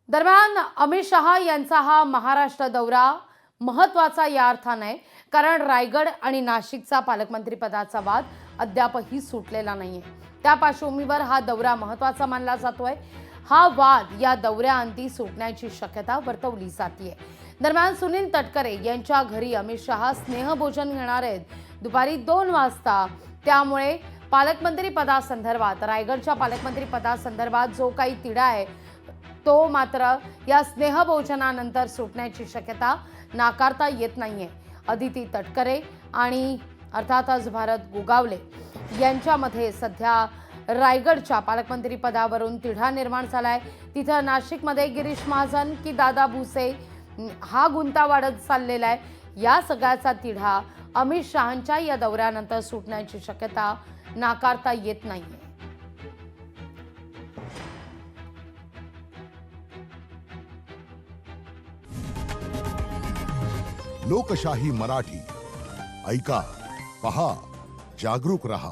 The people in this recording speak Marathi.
दरम्यान अमित शहा यांचा हा महाराष्ट्र दौरा महत्त्वाचा या अर्थाने कारण रायगड आणि नाशिकचा पालकमंत्री पदाचा वाद अद्यापही सुटलेला नाहीये। त्या पार्श्वभूमीवर हा दौरा महत्त्वाचा मानला जातोय। हा वाद या दौऱ्याअंती सुटण्याची शक्यता वर्तवली जाते। दरम्यान सुनील तटकरे यांच्या घरी अमित शहा स्नेहभोजन घेणार आहेत दुपारी 2 वाजता। त्यामुळे पालकमंत्री पदासंदर्भात रायगडच्या पालकमंत्री पदासंदर्भात जो काही तिढा आहे तो मात्र या स्नेहभोजनानंतर सुटण्याची शक्यता नाकारता येत नाहीये। अदिती तटकरे आणि अर्थातच भारत गोगावले यांच्यामध्ये सध्या रायगडच्या पालकमंत्री पदावरून तिढा निर्माण झालाय। तिथं नाशिकमध्ये गिरीश महाजन की दादा भुसे हा गुंता वाढत चाललेला आहे। या सगळ्याचा तिढा अमित शहांच्या या दौऱ्यानंतर सुटण्याची शक्यता नाकारता येत नाहीये। लोकशाही मराठी ऐका, पहा, जागरूक रहा।